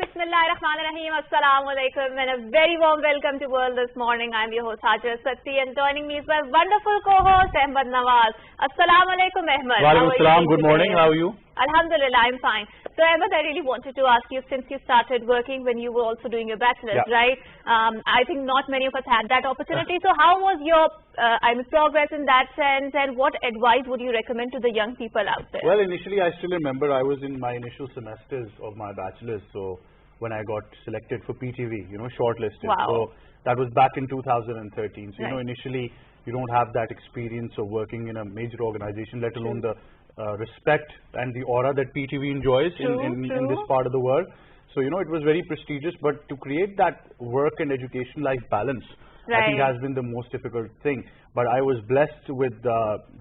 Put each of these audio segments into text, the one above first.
Bismillahirrahmanirrahim. Assalamu alaikum and a very warm welcome to World this morning. I'm your host Hajra Sakti and joining me is my wonderful co-host Ahmed Nawaz. Assalamu alaikum Ahmed. Wa alaikum assalam. Good morning. How are you? Alhamdulillah, I'm fine. So Ahmed, I really wanted to ask you, since you started working when you were also doing your bachelor's, right? I think not many of us had that opportunity. So how was your progress in that sense, and what advice would you recommend to the young people out there? Well, initially I still remember I was in my initial semesters of my bachelor's, so when I got selected for PTV, shortlisted. Wow. So that was back in 2013. So, right. Initially you don't have that experience of working in a major organization, let alone the respect and the aura that PTV enjoys in this part of the world. So, it was very prestigious, but to create that work and education life balance, I think has been the most difficult thing. But I was blessed with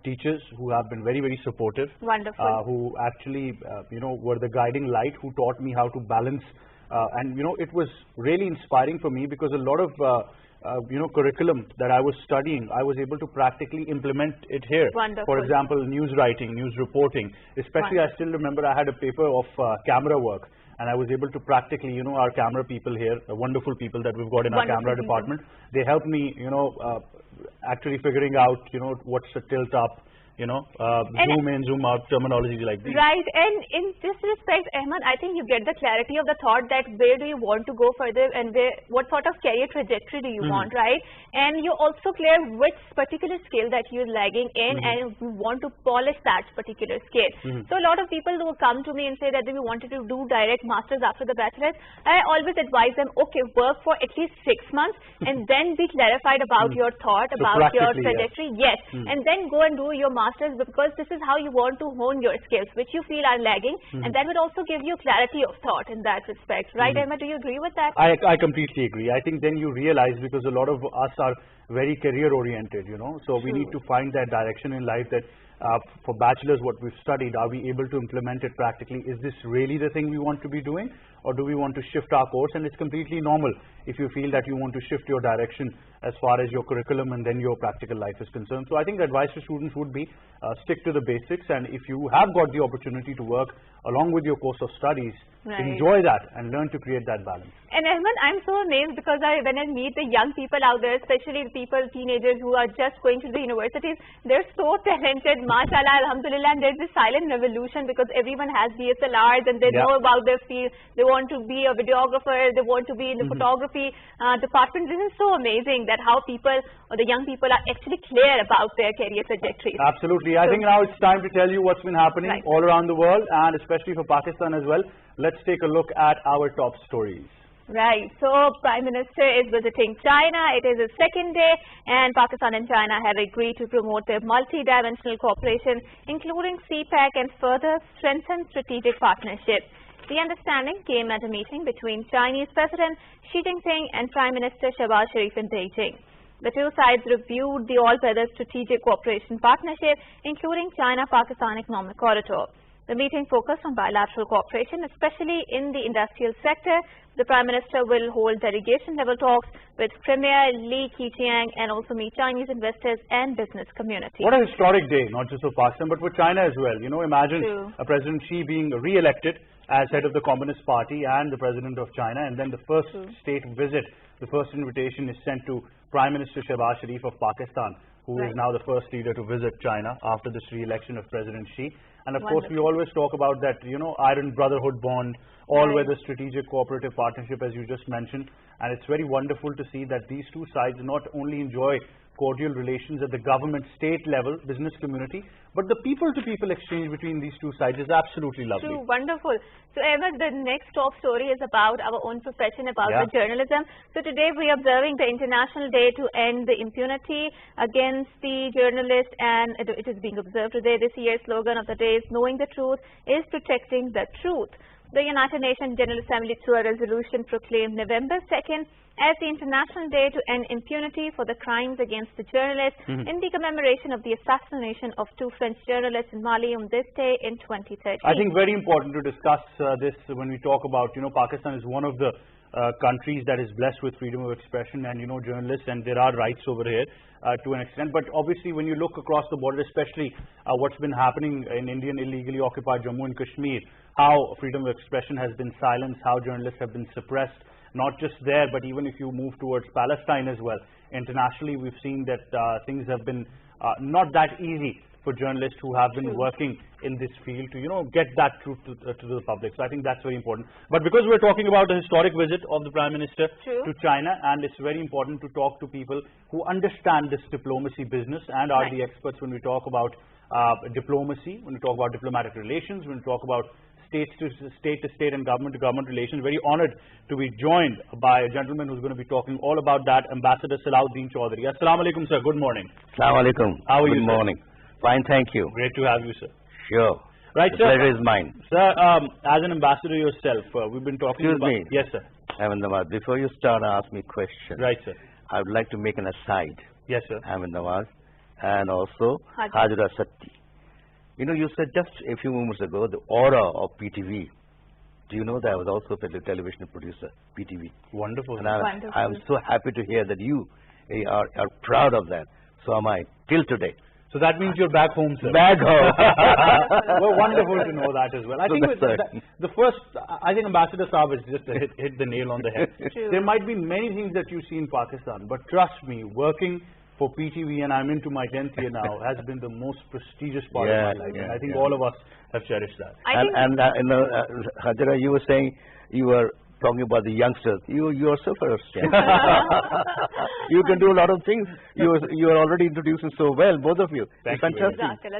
teachers who have been very, very supportive. Wonderful. Who actually, were the guiding light, who taught me how to balance. And, it was really inspiring for me because a lot of, curriculum that I was studying, I was able to practically implement it here. Wonderful. For example, news writing, news reporting. Especially, I still remember I had a paper of camera work. And I was able to practically, our camera people here, the wonderful people that we've got in our camera department, they helped me, actually figuring out, what's the tilt up, zoom in, zoom out, terminology like these. Right, and in this respect, Ahmed, I think you get the clarity of the thought that where do you want to go further and what sort of career trajectory do you want, right? And you're also clear which particular skill that you're lagging in and you want to polish that particular skill. So a lot of people who come to me and say that they wanted to do direct masters after the bachelor's, I always advise them, okay, work for at least 6 months and then be clarified about your thought, about your trajectory, yes, and then go and do your masters, because this is how you want to hone your skills, which you feel are lagging, and that would also give you clarity of thought in that respect, right? Ahmed, do you agree with that? I completely agree. I think then you realize, because a lot of us are very career oriented, so we need to find that direction in life that for bachelor's, what we've studied, are we able to implement it practically? Is this really the thing we want to be doing, or do we want to shift our course? And it's completely normal if you feel that you want to shift your direction as far as your curriculum and then your practical life is concerned. So I think the advice to students would be stick to the basics, and if you have got the opportunity to work along with your course of studies, enjoy that and learn to create that balance. And Ahmed, I'm so amazed because when I meet the young people out there, especially the people, teenagers who are just going to the universities, they're so talented, mashallah, alhamdulillah, and there's this silent revolution because everyone has DSLRs and they know about their field. They want to be a videographer, they want to be in the photography department. This is so amazing that how people, or the young people, are actually clear about their career trajectories. Absolutely. I think now it's time to tell you what's been happening all around the world, and especially for Pakistan as well. Let's take a look at our top stories. Right. So, Prime Minister is visiting China. It is his second day, and Pakistan and China have agreed to promote their multi-dimensional cooperation, including CPEC, and further strengthen strategic partnership. The understanding came at a meeting between Chinese President Xi Jinping and Prime Minister Shehbaz Sharif in Beijing. The two sides reviewed the all-weather strategic cooperation partnership, including China-Pakistan Economic Corridor. The meeting focused on bilateral cooperation, especially in the industrial sector. The Prime Minister will hold delegation-level talks with Premier Li Keqiang and also meet Chinese investors and business community. What a historic day, not just for Pakistan, but for China as well. Imagine a President Xi being re-elected as head of the Communist Party and the President of China, and then the first state visit, the first invitation is sent to Prime Minister Shehbaz Sharif of Pakistan, who is now the first leader to visit China after this re-election of President Xi. And of course, we always talk about that, iron brotherhood bond, all-weather strategic cooperative partnership, as you just mentioned. And it's very wonderful to see that these two sides not only enjoy cordial relations at the government, state level, business community, but the people-to-people exchange between these two sides is absolutely lovely. True, wonderful. So, Ahmed, the next top story is about our own profession, about the journalism. So, today we are observing the International Day to End the Impunity Against the Journalist, and it is being observed today. This year's slogan of the day is "Knowing the Truth is Protecting the Truth." The United Nations General Assembly, through a resolution, proclaimed November 2nd as the International Day to End Impunity for the Crimes Against the Journalists in the commemoration of the assassination of 2 French journalists in Mali on this day in 2013. I think very important to discuss this when we talk about, Pakistan is one of the countries that is blessed with freedom of expression and, you know, journalists, and there are rights over here to an extent. But obviously, when you look across the border, especially what's been happening in Indian illegally occupied Jammu and Kashmir, how freedom of expression has been silenced, how journalists have been suppressed, not just there, but even if you move towards Palestine as well. Internationally, we've seen that things have been not that easy for journalists who have been working in this field to, you know, get that truth to the public. So I think that's very important. But because we're talking about a historic visit of the Prime Minister to China, and it's very important to talk to people who understand this diplomacy business and are the experts when we talk about diplomacy, when we talk about diplomatic relations, when we talk about state to state and government to government relations. Very honored to be joined by a gentleman who's going to be talking all about that, Ambassador Salahuddin Chaudhary. Assalamu alaikum, sir. Good morning. Assalamu alaikum. How are you, Good morning. Fine, thank you. Great to have you, sir. Sure. Right, the sir. pleasure is mine. Sir, as an ambassador yourself, we've been talking Excuse about... me. Yes, sir. Ahmed Nawaz, before you start, ask me a question. Right, sir. I would like to make an aside. Yes, sir. Ahmed Nawaz and also Hajra Satti. You know, you said just a few moments ago the aura of PTV. Do you know that I was also a television producer, PTV? Wonderful. And I'm so happy to hear that you are proud of that. So am I, till today. So that means you're back home, sir. Back home. Well, wonderful to know that as well. I think I think Ambassador Saab has just hit the nail on the head. There might be many things that you see in Pakistan, but trust me, working for PTV, and I'm into my 10th year now, has been the most prestigious part of my life. And I think all of us have cherished that. Hajra, you were saying you were talking about the youngsters. You yourself are a You can do a lot of things. You are already introducing so well, both of you. Fantastic.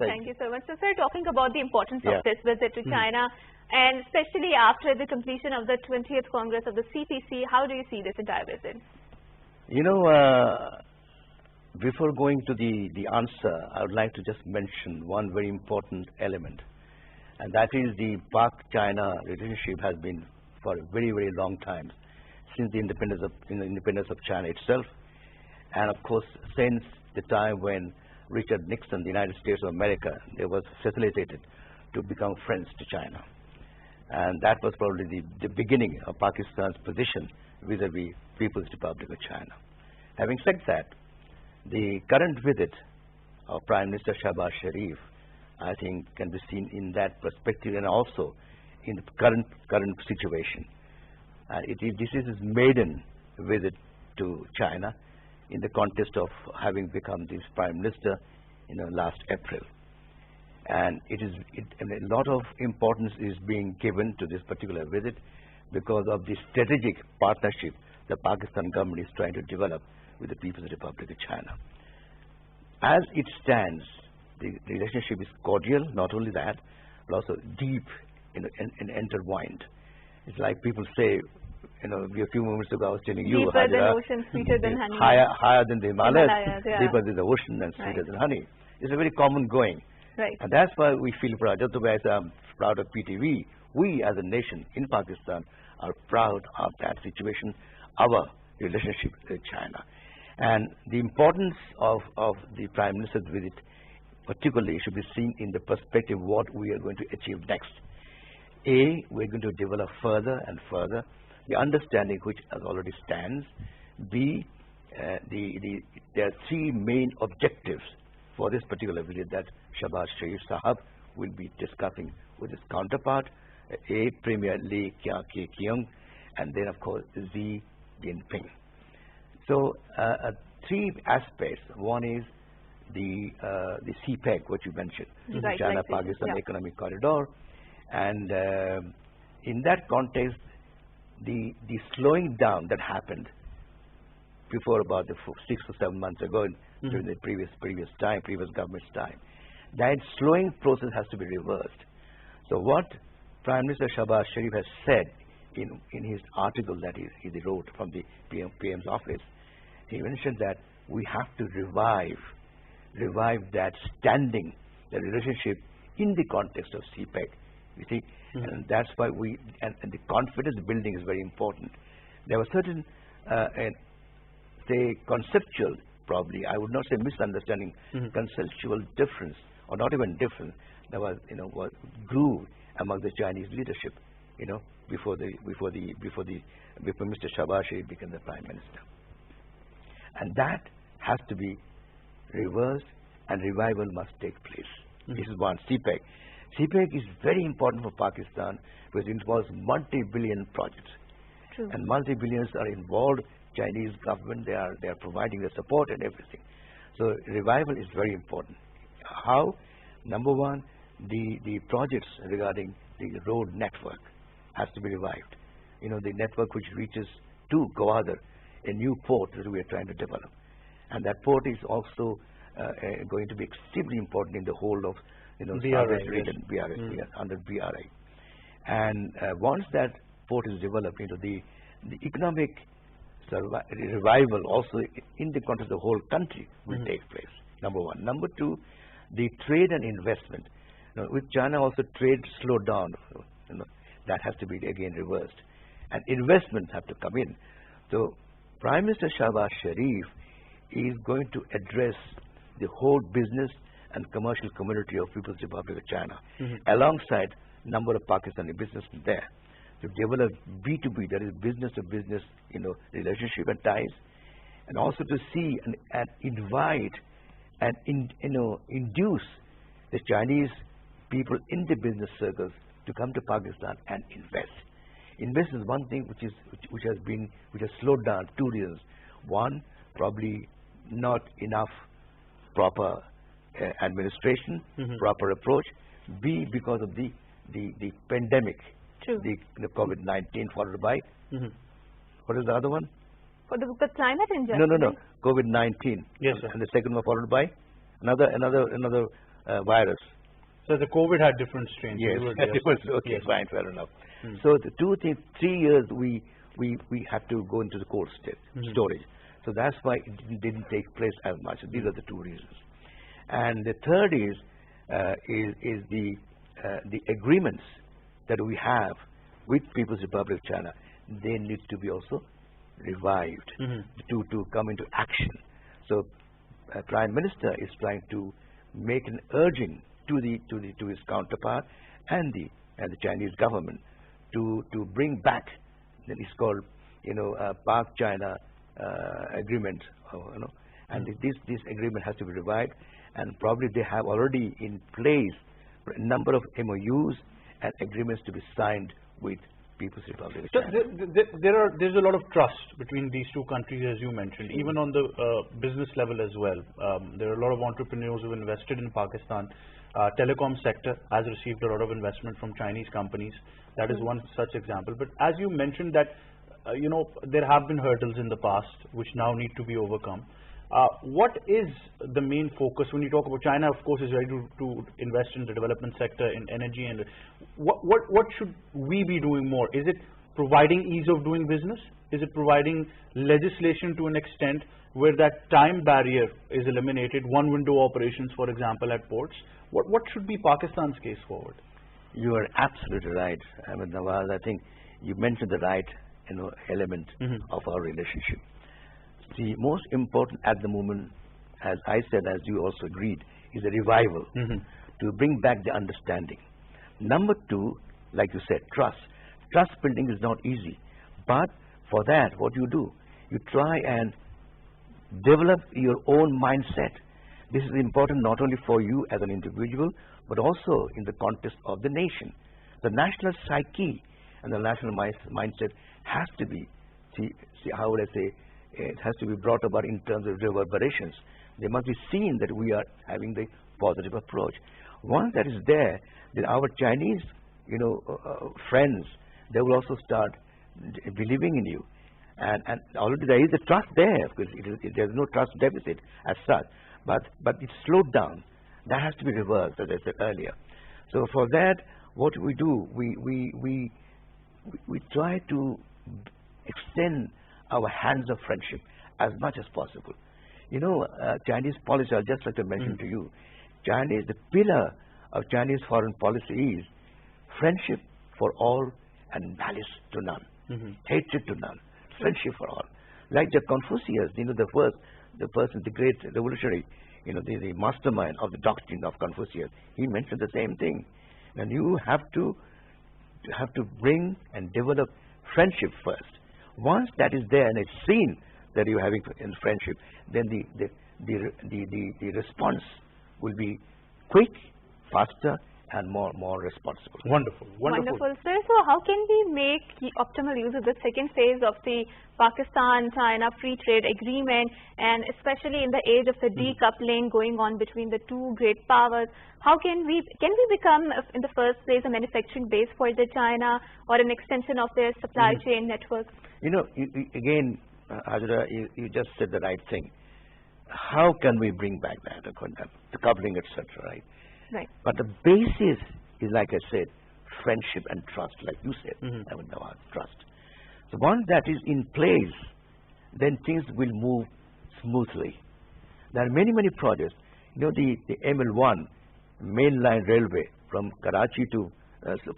Thank you so much. So, sir, talking about the importance of this visit to China, and especially after the completion of the 20th Congress of the CPC, how do you see this entire visit? You know, before going to the answer, I would like to just mention one very important element, and that is the Pak-China relationship has been for a very, very long time, since the independence of China itself, and of course since the time when Richard Nixon, the United States of America, they was facilitated to become friends to China, and that was probably the beginning of Pakistan's position vis-a-vis People's Republic of China. Having said that, the current visit of Prime Minister Shehbaz Sharif, I think, can be seen in that perspective, and also in the current situation. This is his maiden visit to China in the context of having become this Prime Minister last April. And a lot of importance is being given to this particular visit because of the strategic partnership the Pakistan government is trying to develop with the People's Republic of China. As it stands, the relationship is cordial, not only that, but also deep and intertwined. It's like people say, a few moments ago I was telling you, deeper than ocean, sweeter than honey. Higher than the Himalayas, deeper than the ocean and sweeter than honey. It's a very common going. Right. And that's why we feel proud. Just as I'm proud of PTV, we as a nation in Pakistan are proud of that situation, our relationship with China. And the importance of the Prime Minister's visit particularly should be seen in the perspective of what we are going to achieve next. A, we're going to develop further and further the understanding which already stands. B, there are three main objectives for this particular visit that Shehbaz Sharif Sahab will be discussing with his counterpart, A, Premier Lee Keqiang, and then of course Xi Jinping. So three aspects. One is the CPEC, what you mentioned, the China-Pakistan Economic Corridor, and in that context, the slowing down that happened before about 6 or 7 months ago during the previous government's time, that slowing process has to be reversed. So what Prime Minister Shehbaz Sharif has said in his article that he wrote from the PM's office, he mentioned that we have to revive that standing, the relationship in the context of CPEC. You see, and that's why and the confidence building is very important. There were certain, say, conceptual, probably, I would not say misunderstanding, conceptual difference, or not even difference, there was, grew among the Chinese leadership before Mr. Shahbaz Sharif became the Prime Minister. And that has to be reversed, and revival must take place. This is one. CPEC. CPEC is very important for Pakistan because it involves multi-billion projects. True. And multi-billions are involved. Chinese government, they are providing the support and everything. So revival is very important. How? Number one, the projects regarding the road network has to be revived. The network which reaches to Gwadar, a new port that we are trying to develop. And that port is also going to be extremely important in the whole of Southwest region, BRI, under BRI. And once that port is developed, the economic revival also in the context of the whole country will take place. Number one. Number two, the trade and investment. With China also trade slowed down. That has to be again reversed, and investments have to come in. So Prime Minister Shahbaz Sharif is going to address the whole business and commercial community of People's Republic of China, alongside number of Pakistani businessmen there, to develop B2B, that is business to business, relationship and ties, and also to see and invite and induce the Chinese people in the business circles to come to Pakistan and invest. Invest is one thing which has slowed down. Two reasons: one, probably not enough proper administration, proper approach. B, because of the pandemic, the COVID-19, followed by what is the other one? For the climate in general. No. COVID-19. Yes, sir. And the second one followed by another virus. So the COVID had different strains. Yes. Okay, yes. Fine, fair enough. So the 3 years we had to go into the cold storage. So that's why it didn't take place as much. These are the two reasons. And the third is the agreements that we have with People's Republic of China. They need to be also revived to come into action. So Prime Minister is trying to make an urging to his counterpart and the Chinese government to bring back that is called Pak China agreement, and this agreement has to be revived, and probably they have already in place a number of MOUs and agreements to be signed with People's Republic of China. There's a lot of trust between these two countries, as you mentioned, even on the business level as well. There are a lot of entrepreneurs who invested in Pakistan. Telecom sector has received a lot of investment from Chinese companies. That is one such example. But as you mentioned that, there have been hurdles in the past which now need to be overcome. What is the main focus when you talk about China? Of course, is ready to invest in the development sector, in energy, and what should we be doing more? Is it providing ease of doing business? Is it providing legislation to an extent where that time barrier is eliminated? One window operations, for example, at ports. What should be Pakistan's case forward? You are absolutely right, Ahmed Nawaz. I think you mentioned the right element of our relationship. The most important at the moment, as I said, as you also agreed, is a revival to bring back the understanding. Number two, like you said, trust. Trust building is not easy, but for that, what you do, you try and develop your own mindset. This is important not only for you as an individual, but also in the context of the nation. The national psyche and the national mindset has to be, how would I say, it has to be brought about in terms of reverberations. They must be seen that we are having the positive approach. Once that is there, then our Chinese, friends, they will also start believing in you. And already there is a trust there, because there's no trust deficit as such. But it's slowed down. That has to be reversed, as I said earlier. So for that, what we do, we try to extend our hands of friendship as much as possible. Chinese policy, I'll just like to mention to you, the pillar of Chinese foreign policy is friendship for all and malice to none, hatred to none, friendship for all. Like the Confucius, the person, the great revolutionary, the mastermind of the doctrine of Confucius, he mentioned the same thing. And you have to have to bring and develop friendship first. Once that is there and it's seen that you're having in friendship, then the response will be quick, faster, and more responsible. Wonderful. Sir, so how can we make the optimal use of the second phase of the Pakistan-China free trade agreement, and especially in the age of the decoupling going on between the two great powers? How can we become in the first place a manufacturing base for the China or an extension of their supply chain network? You know, again, Hajra, you just said the right thing. How can we bring back that, the coupling, etc., right? Right. But the basis is, like I said, friendship and trust, like you said, Ahmed Nawaz, trust. So once that is in place, then things will move smoothly. There are many projects. You know, the ML1 mainline railway from Karachi to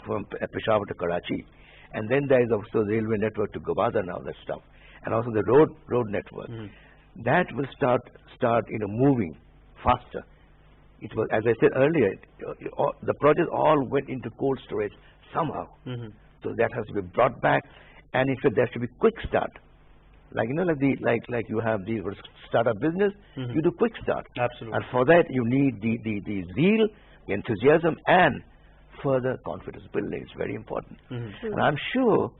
from Peshawar to Karachi, and then there is also the railway network to Gwadar and all that stuff, and also the road network. That will start moving faster. It was, as I said earlier, the project all went into cold storage somehow. So that has to be brought back, and in fact there should be quick start. Like, you know, like you have the startup business, you do quick start. Absolutely. And for that you need the zeal, the enthusiasm, and further confidence building. It's very important. And I'm sure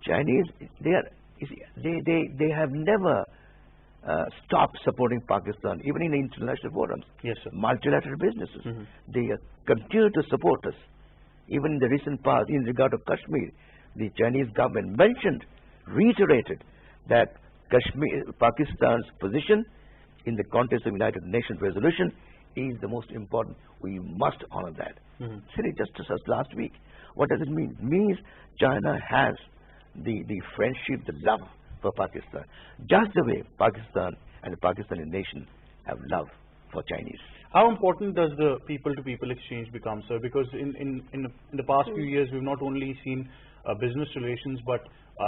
Chinese, they have never stopped supporting Pakistan, even in international forums. Yes, sir. Multilateral businesses. They continue to support us. Even in the recent past, in regard to Kashmir, the Chinese government reiterated that Pakistan's position in the context of United Nations resolution is the most important. We must honor that. Said it just to us last week. What does it mean? It means China has the friendship, the love for Pakistan, just the way Pakistan and the Pakistani nation have love for Chinese. How important does the people-to-people exchange become, sir? Because in the past few years, we've not only seen business relations, but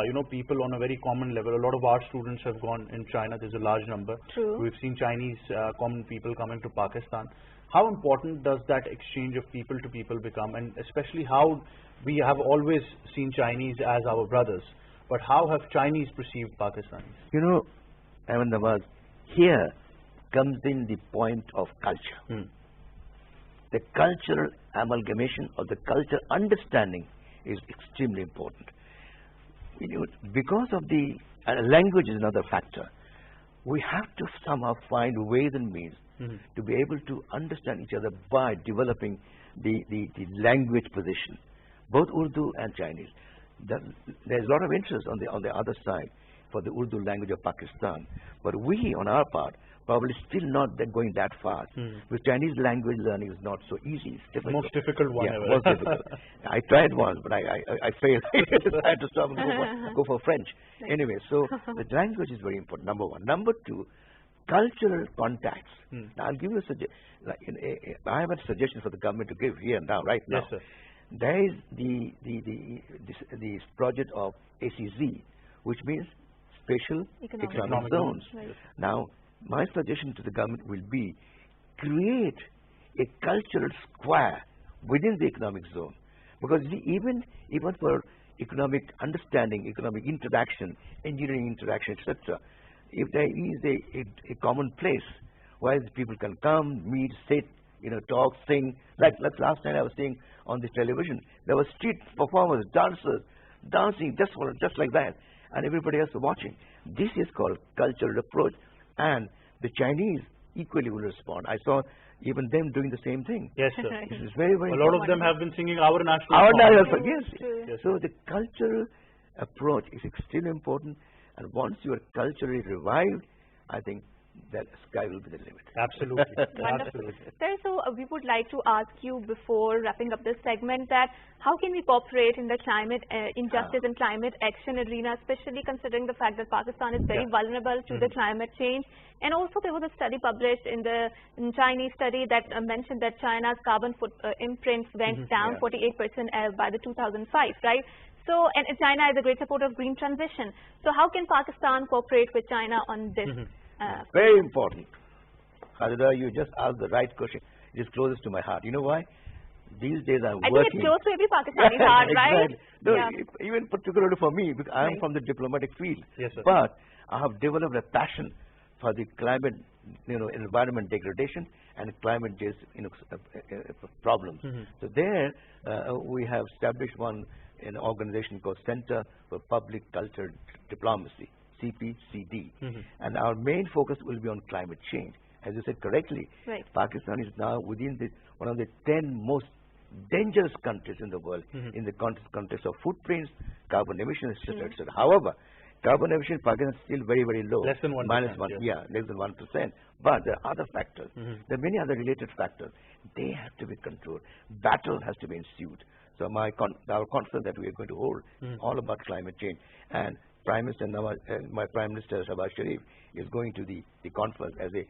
you know, people on a very common level. A lot of our students have gone in China. There's a large number. We've seen Chinese common people coming to Pakistan. How important does that exchange of people-to-people become, and especially how we have always seen Chinese as our brothers, but how have Chinese perceived Pakistanis? You know, Ahmed Nawaz, here comes in the point of culture. The cultural amalgamation or the cultural understanding is extremely important. You know, because of the language is another factor. We have to somehow find ways and means to be able to understand each other by developing the language position, both Urdu and Chinese. There's a lot of interest on the other side for the Urdu language of Pakistan, but we on our part probably still not going that fast. Because Chinese language learning is not so easy. It's difficult. Most difficult one ever. Most difficult. I tried once, but I failed. I had to stop and go for French. Anyway, so the language is very important, number one. Number two, cultural contacts. Now I'll give you a suggestion. I have a suggestion for the government to give here now, right now. Yes, sir. There is the project of ACZ, which means Special Economic Zones. Right. Now, my suggestion to the government will be create a cultural square within the economic zone, because even for economic understanding, economic interaction, engineering interaction, etc., if there is a common place where people can come, meet, sit, talk, sing. Like last night I was seeing on the television, there were street performers, dancers, dancing just like that, and everybody else watching. This is called cultural approach, and the Chinese equally will respond. I saw even them doing the same thing. Yes, sir. This is very, very A lot of them have been singing our national song. Yes. So the cultural approach is extremely important, and once you are culturally revived, I think that sky will be the limit. Absolutely. Absolutely. Sir, so we would like to ask you before wrapping up this segment that how can we cooperate in the climate injustice and climate action arena, especially considering the fact that Pakistan is very vulnerable to the climate change. And also there was a study published in the Chinese study that mentioned that China's carbon imprint went down 48% by the 2005, right? So, and China is a great supporter of green transition. So how can Pakistan cooperate with China on this? Very important. Hajra, you just asked the right question. It is closest to my heart. You know why? these days I'm I working. think it's close to every Pakistani's heart, right? Exactly. No, Yeah. even particularly for me, because I am from the diplomatic field. Yes, sir. But I have developed a passion for the climate, environment degradation and climate-based, problems. So there, we have established an organization called Center for Public Culture Diplomacy, CPCD, and our main focus will be on climate change. As you said correctly, Right. Pakistan is now within one of the 10 most dangerous countries in the world in the context of footprints, carbon emissions, etc., etc. However, carbon emission in Pakistan is still very, very low. Less than 1%. Minus 1, yes. less than 1%. But there are other factors. There are many other related factors. They have to be controlled. Battle has to be ensued. So our conference that we are going to hold all about climate change. And Prime Minister my Prime Minister Shahbaz Sharif is going to the conference as a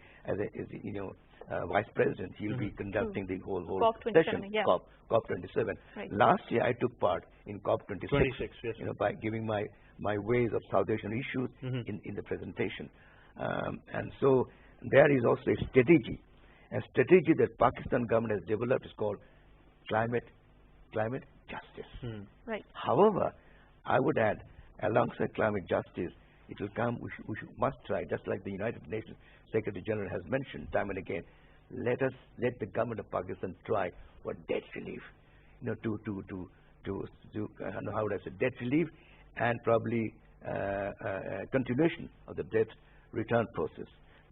Vice President. He'll be conducting the whole session, yeah. COP27. Right. Last year I took part in COP26. 26, yes. By giving my ways of South Asian issues in the presentation. And so there is also a strategy that Pakistan government has developed is called climate justice. Right. However, I would add, alongside climate justice, it will come, we must try, just like the United Nations Secretary General has mentioned time and again, let the government of Pakistan try for debt relief, how would I say, debt relief and probably continuation of the debt return process.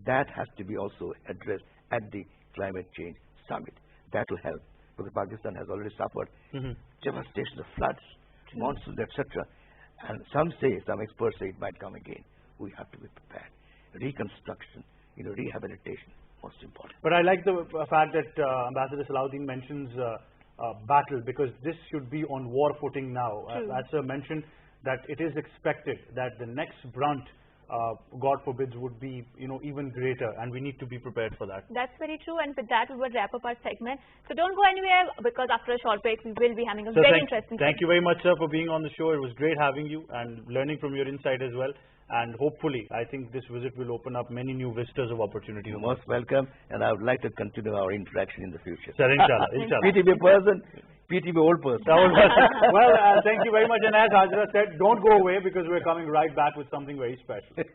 That has to be also addressed at the climate change summit. That will help, because Pakistan has already suffered devastation of floods, monsoons, etc. And some experts say it might come again. We have to be prepared. Reconstruction, rehabilitation, most important. But I like the fact that Ambassador Salahuddin mentions battle, because this should be on war footing now. As Sir mentioned, that it is expected that the next brunt, God forbids, would be even greater, and we need to be prepared for that. That's very true, and with that we will wrap up our segment. So don't go anywhere, because after a short break we will be having a very interesting. Thank you very much, sir, for being on the show. It was great having you and learning from your insight as well. And hopefully, I think this visit will open up many new vistas of opportunity. You're most welcome, and I would like to continue our interaction in the future. Sir, inshallah. Inshallah. PTB person, PTB old person. Well, thank you very much. And as Hajra said, don't go away, because we're coming right back with something very special.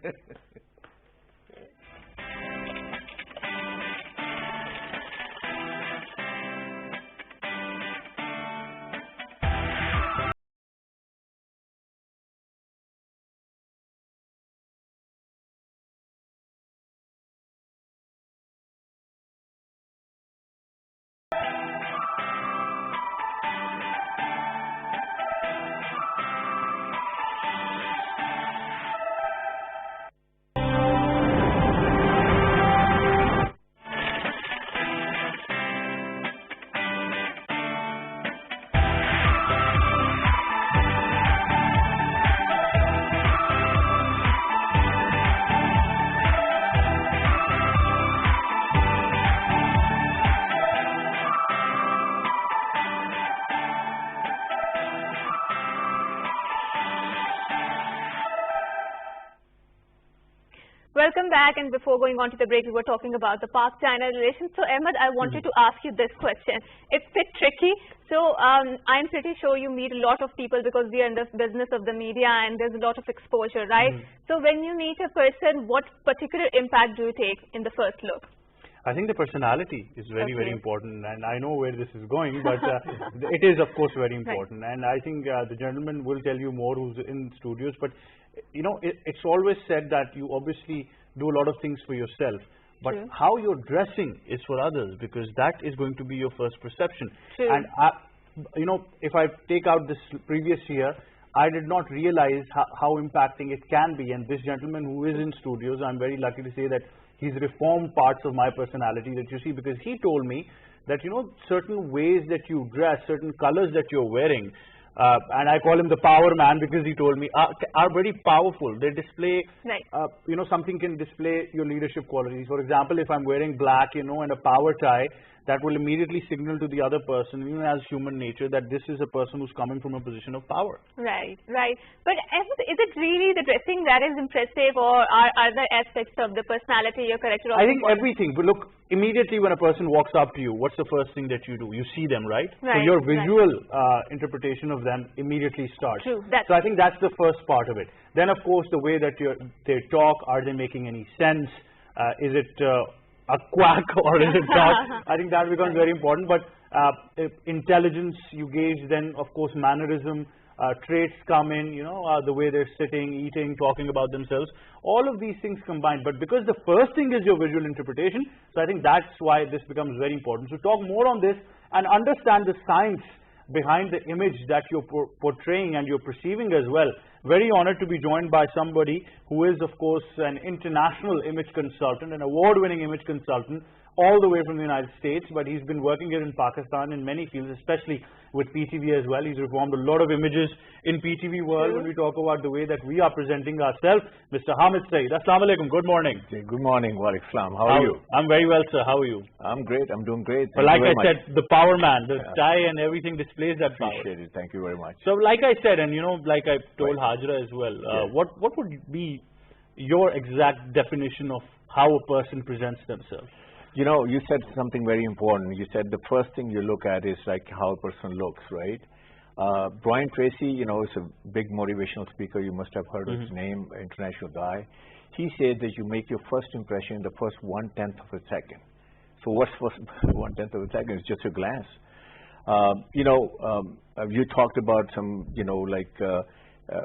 Welcome back, and before going on to the break, we were talking about the Pak-China relations. So Ahmed, I wanted to ask you this question. It's a bit tricky. So I'm pretty sure you meet a lot of people, because we are in the business of the media and there's a lot of exposure, right? So when you meet a person, what particular impact do you take in the first look? I think the personality is very, very important, and I know where this is going, but it is, of course, very important. Right. And I think the gentleman will tell you more who's in studios, but it's always said that you obviously do a lot of things for yourself, but how you're dressing is for others, because that is going to be your first perception. And if I take out this previous year, I did not realize how impacting it can be. And this gentleman who is in studios, I'm very lucky to say that he's reformed parts of my personality that you see, because he told me that, certain ways that you dress, certain colors that you're wearing, and I call him the power man, because he told me are very powerful. They display, something can display your leadership qualities. For example, if I'm wearing black, and a power tie, that will immediately signal to the other person, as human nature, that this is a person who's coming from a position of power. Right. But is it really the dressing that is impressive, or are other aspects of the personality, your character? I think everything. But look, immediately when a person walks up to you, what's the first thing that you do? You see them, right? Right. So your visual interpretation of them immediately starts. True. So I think that's the first part of it. Then, of course, the way that they talk, are they making any sense? Is it a quack or is it not? I think that becomes very important. But intelligence you gauge, then of course mannerism, traits come in, the way they're sitting, eating, talking about themselves. All of these things combined. But because the first thing is your visual interpretation, so I think that's why this becomes very important. So talk more on this and understand the science behind the image that you're portraying and you're perceiving as well. Very honored to be joined by somebody who is, of course, an international image consultant, an award-winning image consultant, all the way from the United States, but he's been working here in Pakistan in many fields, especially with PTV as well. He's reformed a lot of images in PTV world when we talk about the way that we are presenting ourselves. Mr. Hamid Saeed, Assalamu alaikum, good morning. Good morning, Walaikum Salam. How are you? I'm very well, sir. How are you? I'm great. I'm doing great. But like I said, the power man, the tie and everything displays that power. Appreciate it. Thank you very much. So like I said, and like I told Hajra as well, what would be your exact definition of how a person presents themselves? You said something very important. You said the first thing you look at is like how a person looks, right? Brian Tracy, is a big motivational speaker. You must have heard of his name, international guy. He said that you make your first impression in the first 1/10 of a second. So what's first 1/10 of a second? It's just a glance. You talked about some,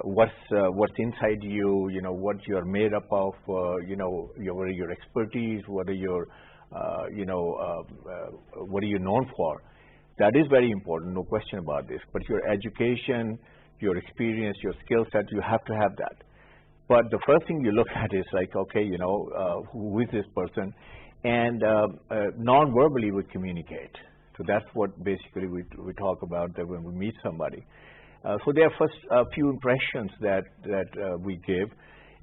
what's inside you, what you're made up of, what are your expertise, what are your what are you known for? That is very important, no question about this. But your education, your experience, your skill set, you have to have that. But the first thing you look at is like, okay, who is this person? And non-verbally we communicate. So that's what basically we talk about that when we meet somebody. So there are first few impressions that we give.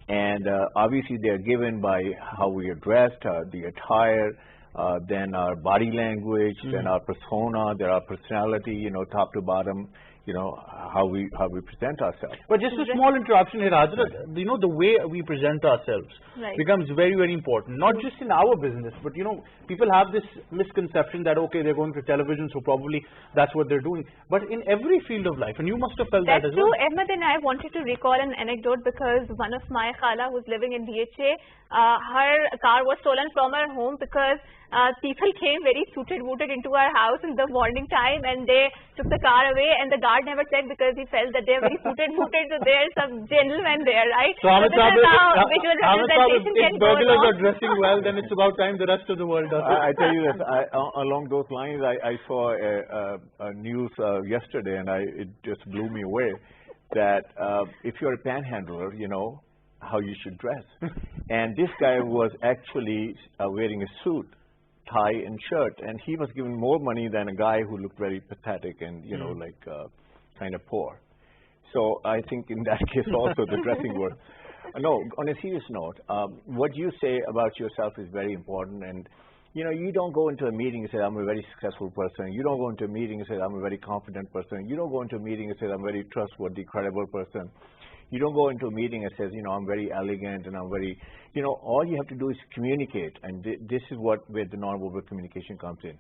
And obviously they are given by how we are dressed, the attire, then our body language, then our persona, then our personality, top to bottom, how we present ourselves. But just a small interruption here, Hajra. The way we present ourselves becomes very, very important. Not just in our business, but people have this misconception that okay, they're going to television, so probably that's what they're doing. But in every field of life, and you must have felt that as well. That's true. Ahmed and I wanted to recall an anecdote because one of my khala who's living in DHA, her car was stolen from her home because people came very suited-booted into our house in the morning time and they took the car away, and the guard never checked because he felt that they're very suited-booted, so there's some gentleman there, right? So Hamid this is how visual representation if can go burglars wrong. are dressing well, then it's about time the rest of the world does it. I tell you this, along those lines, I saw a news yesterday, and it just blew me away, that if you're a panhandler, how you should dress. And this guy was actually wearing a suit, tie and shirt, and he was given more money than a guy who looked very pathetic and kind of poor. So I think in that case also the dressing was no. On a serious note, what you say about yourself is very important, and you don't go into a meeting and say I'm a very successful person. You don't go into a meeting and say I'm a very confident person. You don't go into a meeting and say I'm a very trustworthy, credible person. You don't go into a meeting and says, I'm very elegant and I'm very, all you have to do is communicate, and this is where the nonverbal communication comes in.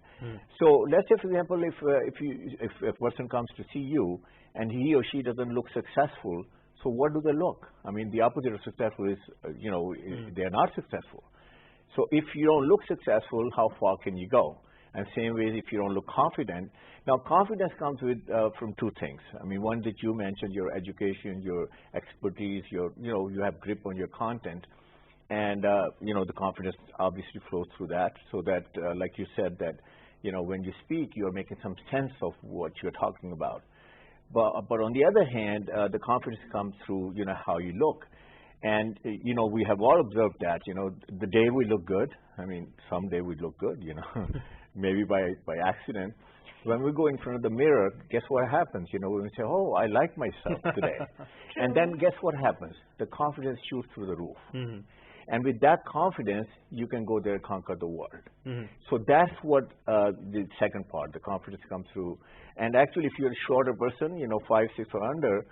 So let's say, for example, if a person comes to see you and he or she doesn't look successful, so what do they look? I mean, the opposite of successful is, they're not successful. So if you don't look successful, how far can you go? And same way, if you don't look confident. Now, confidence comes with from two things. I mean, one that you mentioned, your education, your expertise, you have grip on your content, and the confidence obviously flows through that. So that, like you said, that when you speak, you're making some sense of what you're talking about. But on the other hand, the confidence comes through how you look. And, we have all observed that, the day we look good, I mean, someday we look good, maybe by accident. When we go in front of the mirror, guess what happens? We say, oh, I like myself today. And then guess what happens? The confidence shoots through the roof. And with that confidence, you can go there and conquer the world. So that's what the second part, the confidence comes through. And actually, if you're a shorter person, 5'6" or under,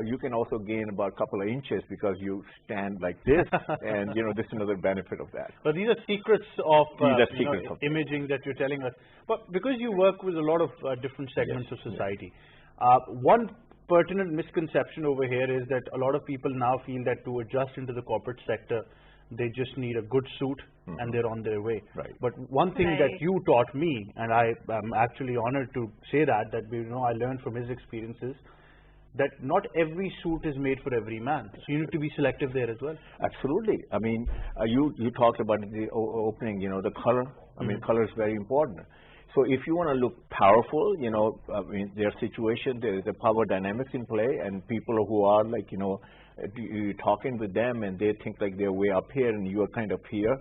you can also gain about a couple of inches because you stand like this, and this is another benefit of that. But these are secrets of imaging that you're telling us. But because you work with a lot of different segments of society, one pertinent misconception over here is that a lot of people now feel that to adjust into the corporate sector, they just need a good suit and they're on their way. Right. But one thing that you taught me, and I am actually honored to say that I learned from his experiences, that not every suit is made for every man. So you need to be selective there as well. Absolutely. I mean, you talked about the opening, the color. I mean, color is very important. So if you want to look powerful, I mean, their situation, there is a power dynamics in play, and people who are like, you're talking with them and they think like they're way up here and you are kind of here.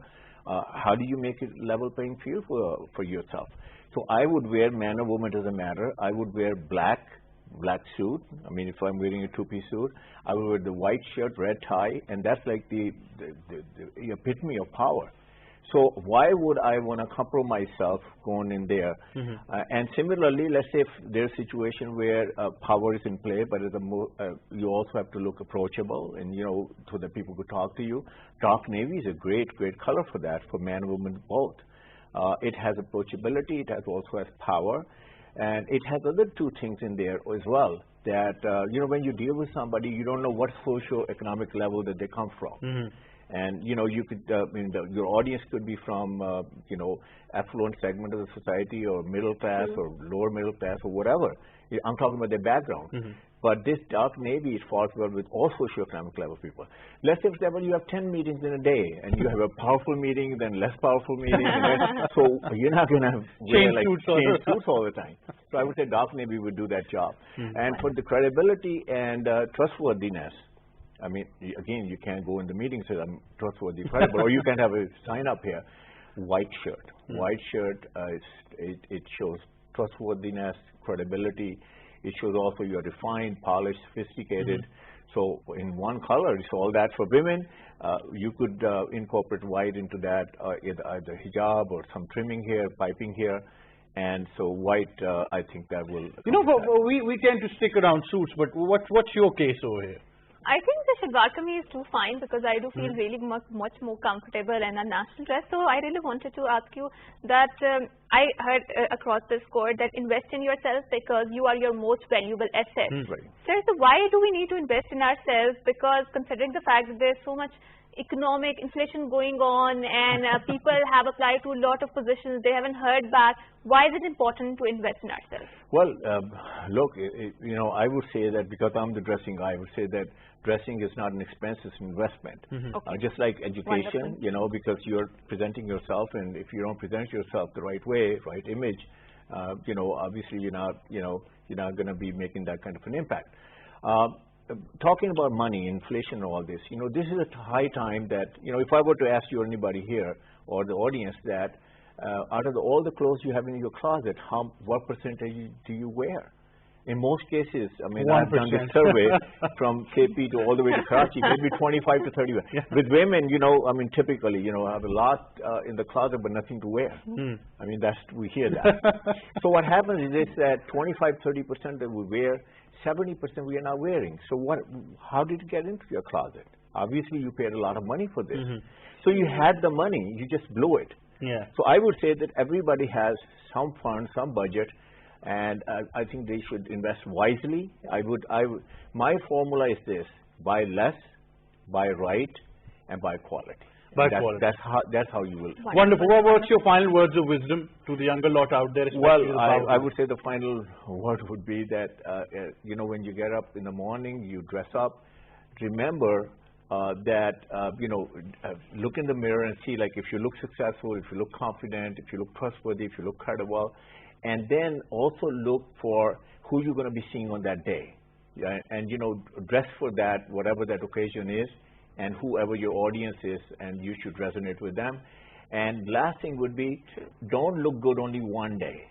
How do you make it level playing field for yourself? So I would wear, man or woman doesn't matter, I would wear black suit. I mean, if I'm wearing a two-piece suit, I would wear the white shirt, red tie, and that's like the epitome of power. So why would I want to compromise myself going in there? And similarly, let's say if there's a situation where power is in play, but you also have to look approachable and, so that people could talk to you. Dark navy is a great color for that, for man and woman both. It has approachability, it also has power, and it has other two things in there as well. That, when you deal with somebody, you don't know what socio-economic level that they come from. And, you could, your audience could be from, affluent segment of the society or middle class or lower middle class or whatever. I'm talking about their background. But this dark navy, it falls well with all socioeconomic level people. Let's say, for example, you have 10 meetings in a day and you have a powerful meeting, then less powerful meeting. So you're not going to wear change suits all the time. So I would say dark navy would do that job. And for the credibility and trustworthiness, I mean, again, you can't go in the meeting and say, I'm trustworthy, credible, or you can have a sign up here, white shirt. White shirt, it shows trustworthiness, credibility. It shows also you're refined, polished, sophisticated. So in one color, it's all that. For women, you could incorporate white into that, either hijab or some trimming here, piping here. And so white, I think that will... we tend to stick around suits, but what's your case over here? I think the shalwar kameez is too fine because I do feel really much more comfortable in a national dress. So I really wanted to ask you that I heard across this court that invest in yourself because you are your most valuable asset. Right. So why do we need to invest in ourselves? Because considering the fact that there's so much economic inflation going on and people have applied to a lot of positions, they haven't heard back. Why is it important to invest in ourselves? Well, look, I would say that because I'm the dressing guy, I would say that dressing is not an expense, it's an investment. Just like education, because you're presenting yourself, and if you don't present yourself the right way, right image, obviously you're not going to be making that kind of an impact. Talking about money, inflation, and all this, this is a high time that, if I were to ask you or anybody here or the audience that out of all the clothes you have in your closet, what percentage do you wear? In most cases, I mean, 1%. I've done this survey from KP to all the way to Karachi, maybe 25 to 30. With women, I mean, typically, I have a lot in the closet, but nothing to wear. I mean, we hear that. So what happens is that 25-30% that we wear, 70% we are not wearing. So how did it get into your closet? Obviously, you paid a lot of money for this. So you had the money, you just blew it. So I would say that everybody has some fund, some budget, and I think they should invest wisely. My formula is this: buy less, buy right, and buy quality. That's how you will. Wonderful. What's your final words of wisdom to the younger lot out there? Well, I would say the final word would be that when you get up in the morning, you dress up. Remember that look in the mirror and see, like, if you look successful, if you look confident, if you look trustworthy, if you look credible, and then also look for who you're going to be seeing on that day. And dress for that, whatever that occasion is, and whoever your audience is, and you should resonate with them. And last thing would be, don't look good only one day.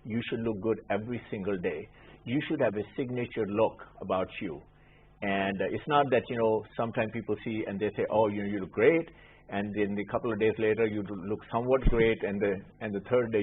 You should look good every single day. You should have a signature look about you. And it's not that, sometimes people see and they say, oh, you look great. And then a couple of days later, you look somewhat great. And the third day,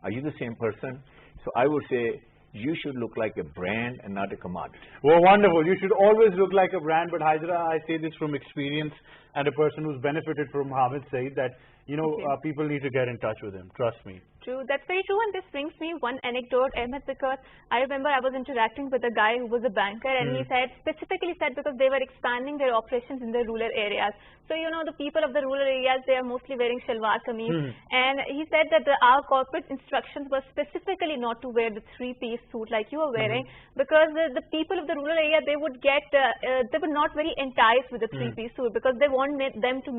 are you the same person? So I would say, you should look like a brand and not a commodity. Well, wonderful. You should always look like a brand. But Hajra, I say this from experience and a person who's benefited from Hamid Saeed that, you know, people need to get in touch with him. Trust me. True. That's very true. And this brings me one anecdote, Ahmed, because I remember I was interacting with a guy who was a banker, and he specifically said because they were expanding their operations in the rural areas. So, you know, the people of the rural areas, they are mostly wearing shalwar kameez. And he said that our corporate instructions were specifically not to wear the three-piece suit like you are wearing, because the people of the rural area, they would get, they were not very enticed with the three-piece suit because they want them to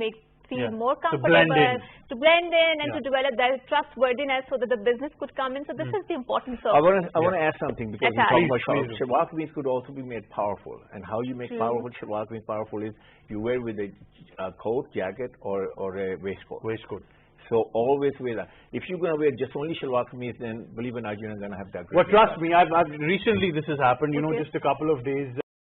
feel more comfortable, to blend in and to develop that trustworthiness so that the business could come in. So this is the importance of... I want to add something, because you talk about shalwar kameez could also be made powerful. And how you make powerful shalwar kameez powerful is you wear with a coat, jacket, or a waistcoat. So always wear that. If you're going to wear just only shalwar kameez, then believe it or not, you're not going to have that great. Well, trust me, I've recently this has happened, you know, just a couple of days